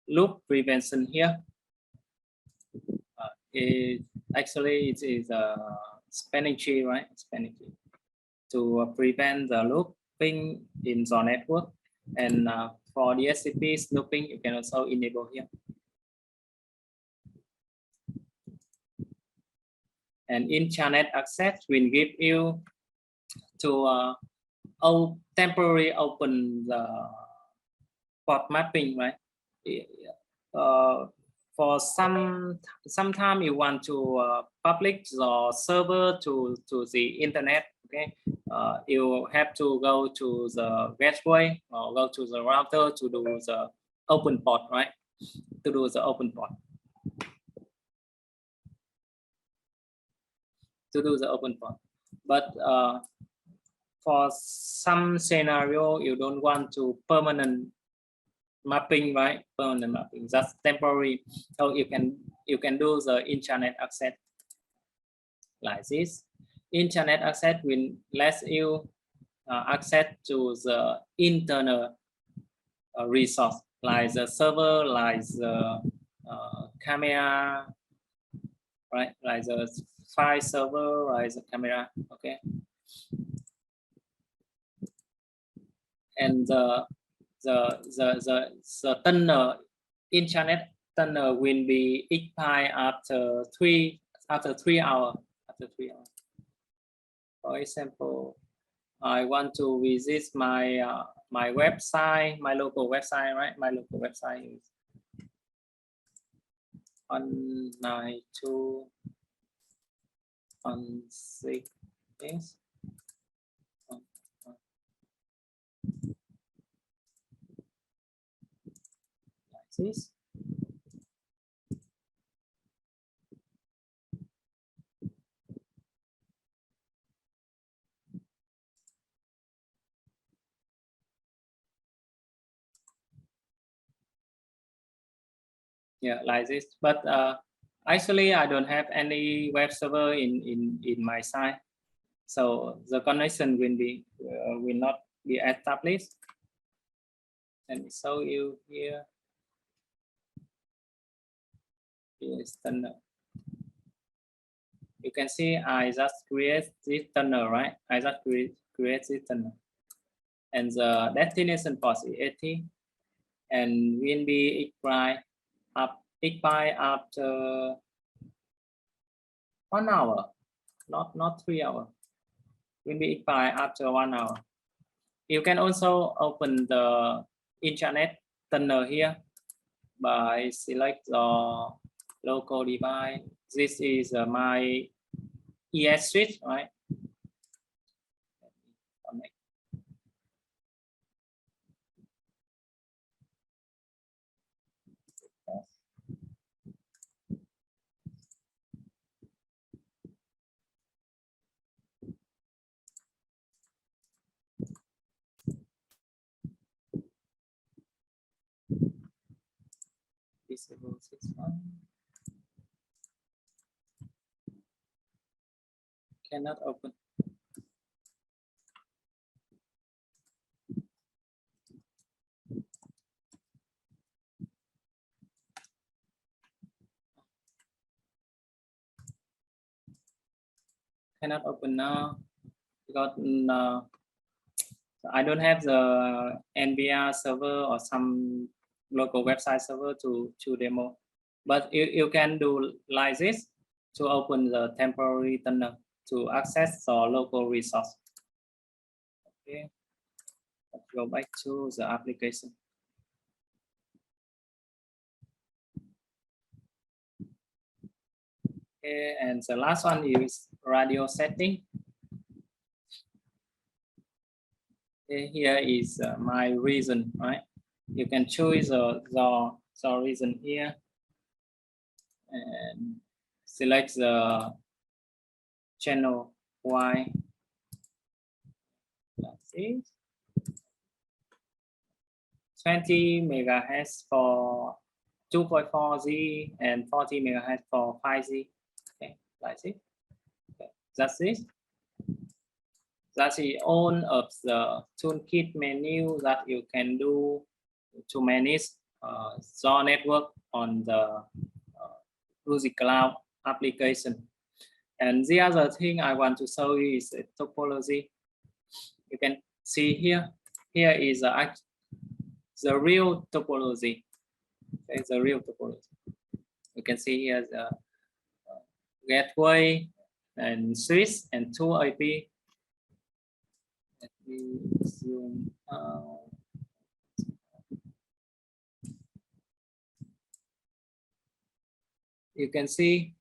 loop prevention here. Actually it is a spanning tree, right? Spanning tree to prevent the looping in the network. And for the SCP looping, you can also enable here. And internet access will give you to temporarily open the port mapping, right? For sometime you want to public the server to the internet. Okay, you have to go to the gateway or go to the router to do the open port, right? To do the open port. To do the open port, but for some scenario you don't want to permanent mapping, right? Permanent mapping, just temporary. So you can do the internet access like this. Internet access will let you access to the internal resource, like the server, like the camera, right? Like the file server, like the camera. Okay. And the tunnel, internet tunnel will be expired after 3 hours. After 3 hours. For example, I want to visit my my website, my local website, right? My local website is 192.168. Like this. Yeah, like this. But actually, I don't have any web server in my site, so the connection will not be established. Let me show you here. Here's tunnel. You can see I just create this tunnel, right? I just create this tunnel, and the destination port is 80, and will be expire after 1 hour, not 3 hours. Will be expire after 1 hour. You can also open the internet tunnel here by select the local device. This is my ES switch, right? Connect. Disable this one. Cannot open. Cannot open now because I don't have the NVR server or some local website server to demo. But you can do like this to open the temporary tunnel to access the local resource. Okay, let's go back to the application. Okay, and the last one is radio setting. Okay, here is my region, right? You can choose the region here and select the channel Y. That's it. 20 megahertz for 2.4G and 40 megahertz for 5G. Okay, that's it. Okay, that's it. That's the all of the toolkit menu that you can do to manage SON network on the Google Cloud application. And the other thing I want to show you is the topology. You can see here. Here is the real topology. Okay, the real topology. You can see here the gateway and switch and two IP. Let me zoom out. You can see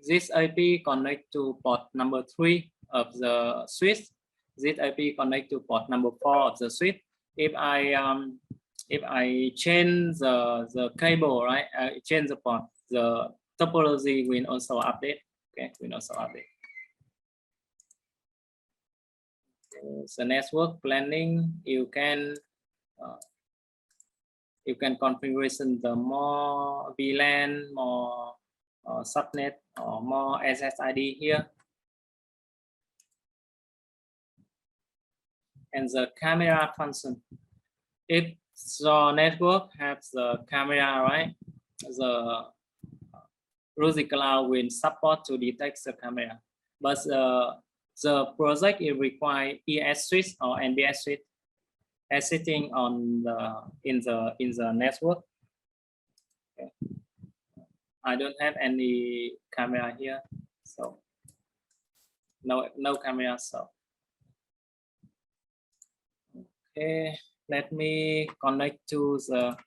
this IP connect to port number 3 of the switch. This IP connect to port number 4 of the switch. If I change the cable, right? I change the port, the topology will also update. Okay, will also update. So network planning, you can configuration the more VLAN, more subnet, or more SSID here. And the camera function. If the network has the camera, right, the Google Cloud will support to detect the camera. But the project will require ES switch or NBS switch as sitting on in the network. Okay. I don't have any camera here, so no camera. So okay, let me connect to the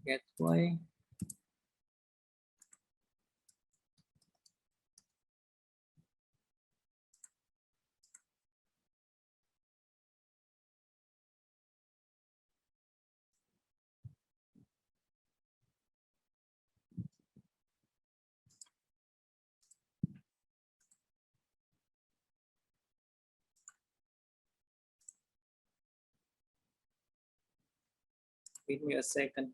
gateway. Give me a second.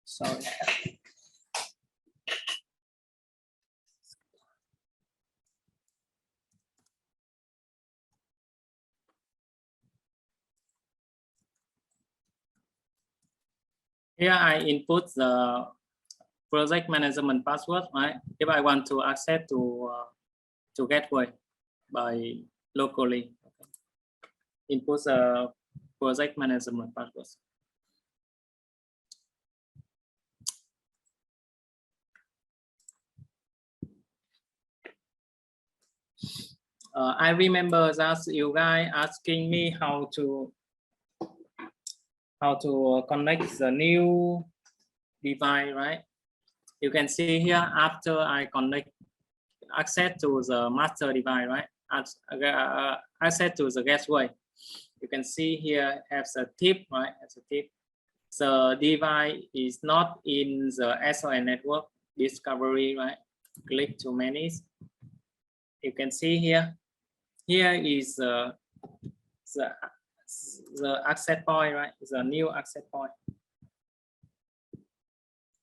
Sorry. Here I input the project management password, right? If I want to access to gateway by locally, okay. Input the project management password. I remember that you guys asking me how to connect the new device, right? You can see here after I connect access to the master device, right? Access to the gateway. You can see here has a tip, right? Has a tip. The device is not in the SON network discovery, right? Click to manage. You can see here. Here is the access point, right? The new access point.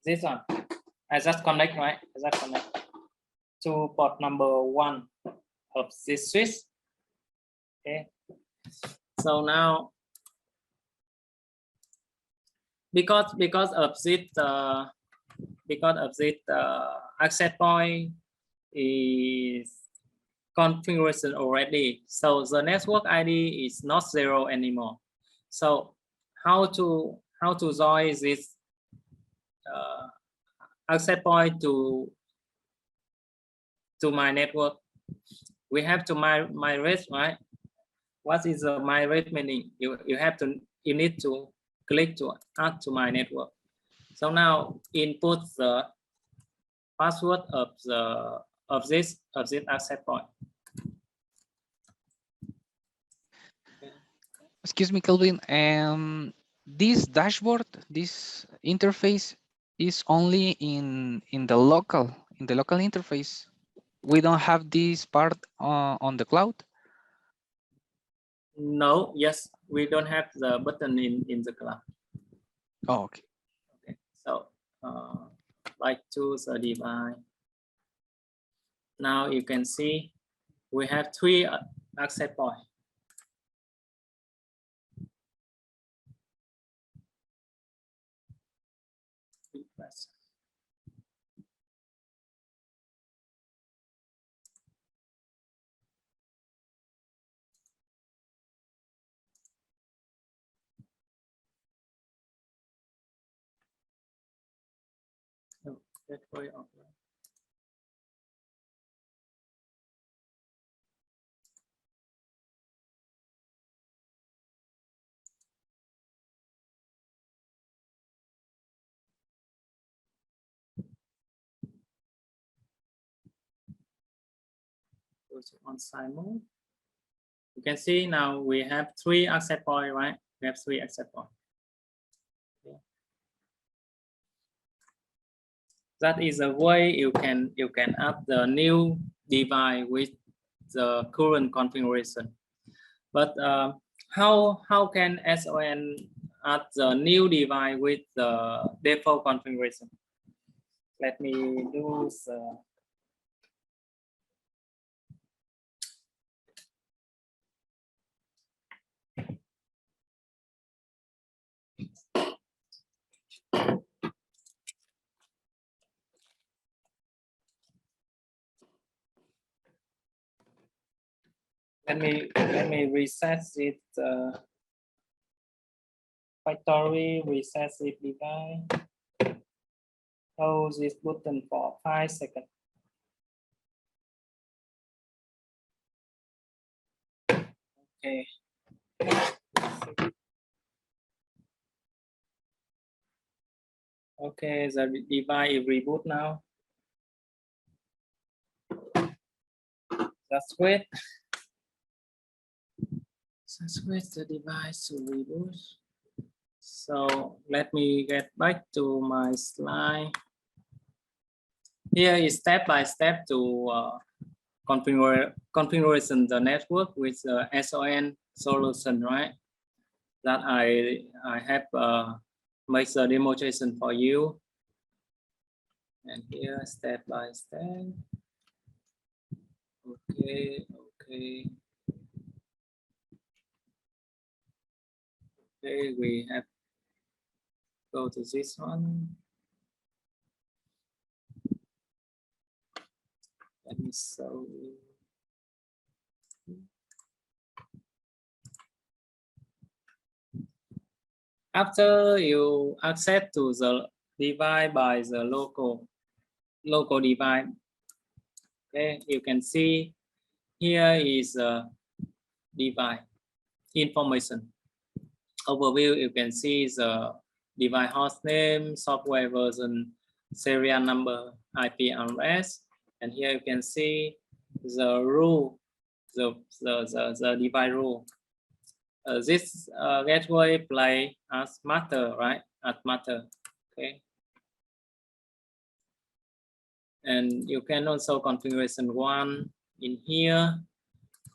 This one. I just connect, right? I just connect to port number 1 of this switch. Okay. So now, because of this access point is configuration already, so the network ID is not 0 anymore. So how to join this access point to my network? We have to migrate, right? What is the migrate meaning? You need to click to add to my network. So now input the password of this access point. Excuse me, Kelvin. This dashboard, this interface is only in the local interface. We don't have this part on the cloud. No, yes, we don't have the button in the cloud. Oh, okay. Okay, so like choose a device. Now you can see we have 3 access points. Gateway offline. Go to on-site mode. You can see now we have 3 access points, right? We have 3 access points. Okay. That is a way you can add the new device with the current configuration. But how can SON add the new device with the default configuration? Let me do the let me reset it factory reset it device. Hold this button for 5 seconds. Okay. Okay, the device is reboot now. Just wait. Just wait the device to reboot. So let me get back to my slide. Here is step by step to configuration the network with the SON solution, right? That I have made the demonstration for you. And here step by step. Okay. Okay, we have go to this one. Let me show you. After you access to the device by the local device, okay, you can see here is a device information overview. You can see the device host name, software version, serial number, IP address, and here you can see the rule, the device rule. This gateway play as master, right? As master, okay. And you can also configuration 1 in here,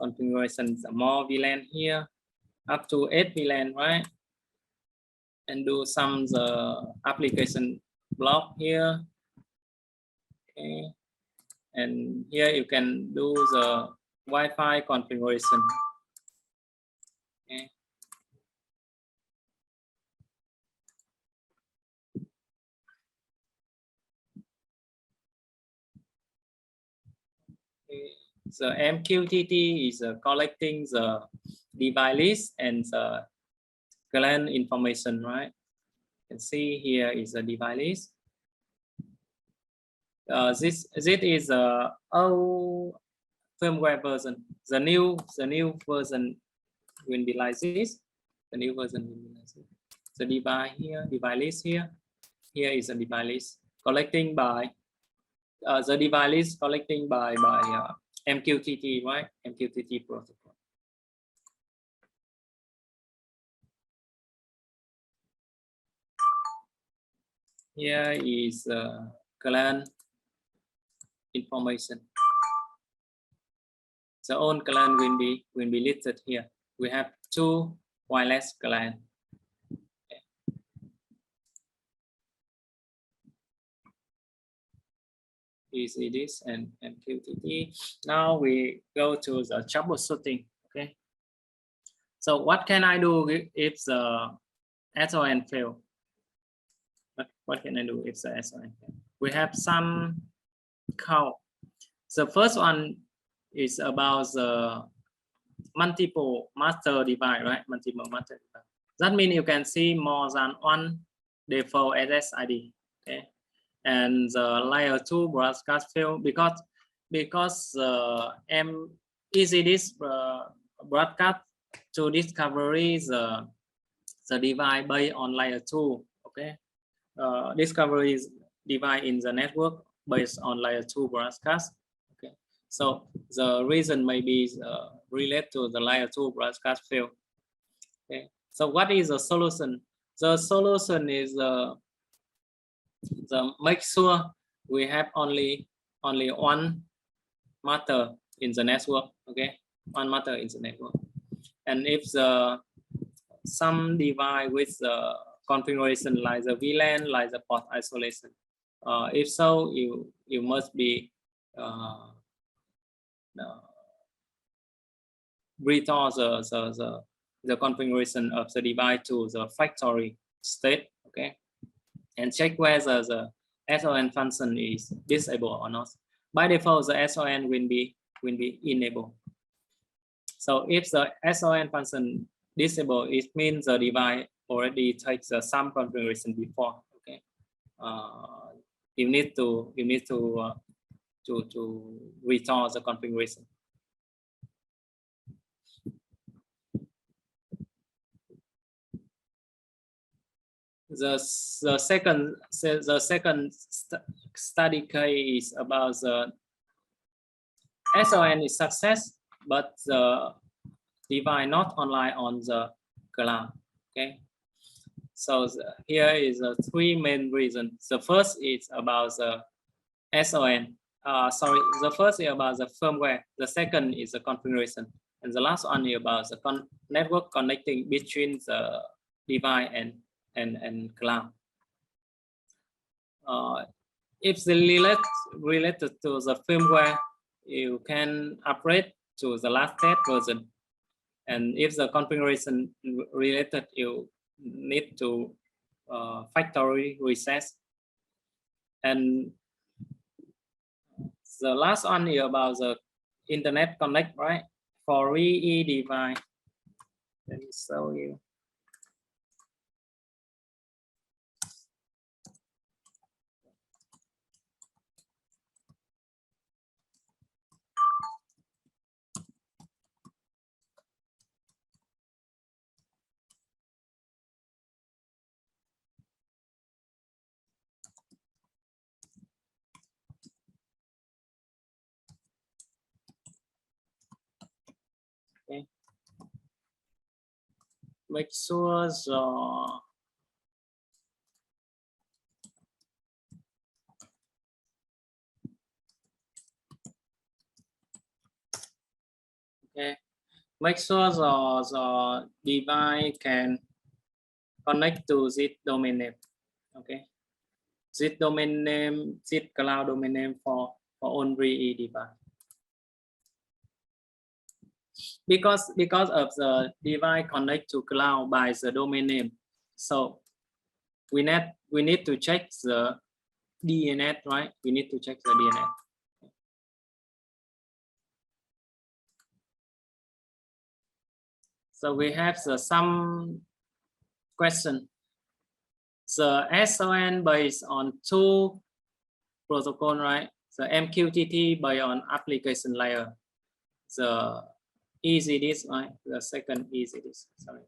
configuration more VLAN here, up to 8 VLAN, right? And do some the application block here, okay. And here you can do the Wi-Fi configuration, okay. The MQTT is collecting the device list and the client information, right? You can see here is a device list. This is a old firmware version. The new version will be like this. The new version will be like this. The device here, device list here. Here is a device list collecting by the device list collecting by MQTT, right? MQTT protocol. Here is client information. The own client will be listed here. We have 2 wireless clients. Okay. Easy this and MQTT. Now we go to the troubleshooting. Okay. So what can I do if the SON fail? What can I do if the SON fail? We have some code. The first one is about the multiple master device, right? Multiple master device. That means you can see more than one default address ID. Okay. And the layer 2 broadcast fail because EasyDisk broadcast to discovery the device based on layer 2. Okay. Discovery device in the network based on layer 2 broadcast. Okay. So the reason may be related to the layer 2 broadcast fail. Okay. So what is the solution? The solution is make sure we have only one master in the network. Okay, one master in the network. And if some device with the configuration like the VLAN, like the port isolation, if so, you must be restore the configuration of the device to the factory state. Okay, and check whether the SON function is disabled or not. By default, the SON will be enabled. So if the SON function disabled, it means the device already takes some configuration before. Okay, you need to restore the configuration. The second study case is about the SON is success, but the device not online on the cloud. Okay, So here is three main reasons. The first is about the SON. The first is about the firmware. The second is the configuration, and the last one is about the network connecting between the device and cloud. If the related to the firmware, you can upgrade to the latest version, and if the configuration related, you need to factory reset. And the last one is about the internet connect, right? For RE device. Let me show you. Okay. Make sure the okay. Make sure the device can connect to this domain name. Okay. This domain name, this cloud domain name for only device. Because of the device connect to cloud by the domain name, so we need to check the DNS, right? We need to check the DNS. So we have some question. The SON based on two protocol, right? The MQTT based on application layer. The EasyDisk, right? The second EasyDisk, sorry.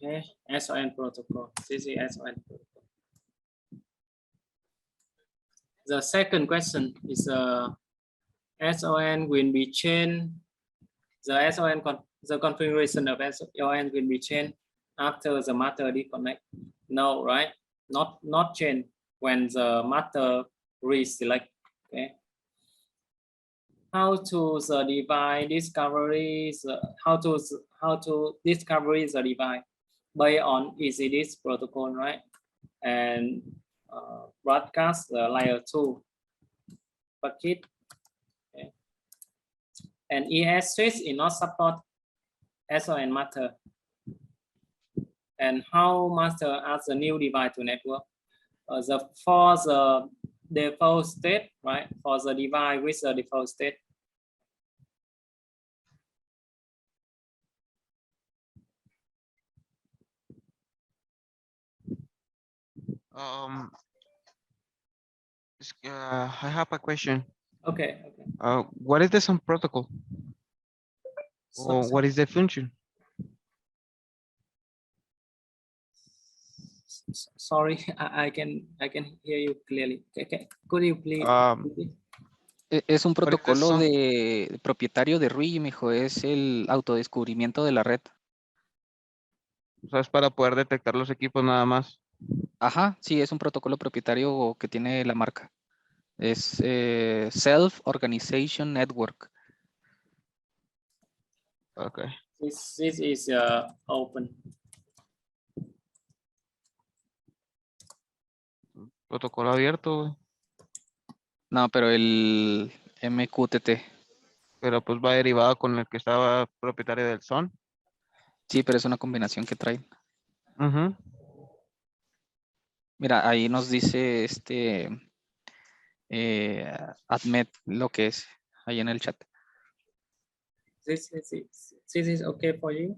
Okay, SON protocol. This is SON protocol. The second question is SON will be changed. The SON the configuration of SON will be changed after the master disconnect. No, right? Not change when the master reselect. Okay. How to the device discovery? How to discover the device based on EasyDisk protocol, right? And broadcast layer 2 packet. Okay. And ES switch is not support SON master. And how master adds a new device to network? For the default state, right? For the device with the default state. I have a question. Okay. What is the SON protocol? Or what is the function? Sorry, I can hear you clearly. Okay. Could you please? Es un protocolo son? de propietario de RUI, mijo, es el autodescubrimiento de la red. O sea, es para poder detectar los equipos nada más. Ajá, sí, es un protocolo propietario que tiene la marca. Es Self-Organization Network. Okay. This is open. Protocolo abierto. No, pero el MQTT. Pero pues va derivado con el que estaba propietario del SON. Sí, pero es una combinación que traen. Mira, ahí nos dice admit lo que es ahí en el chat. This is okay for you?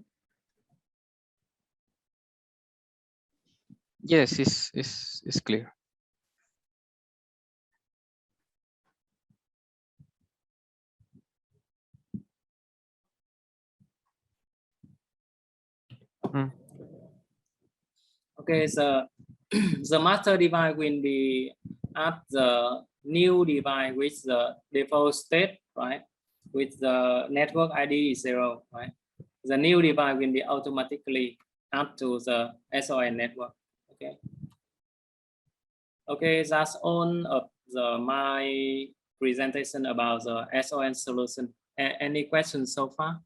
Yes, it's clear. Okay, so the master device will be at the new device with the default state, right? With the network ID 0, right? The new device will be automatically added to the SON network. Okay. Okay, that's all of my presentation about the SON solution. Any questions so far?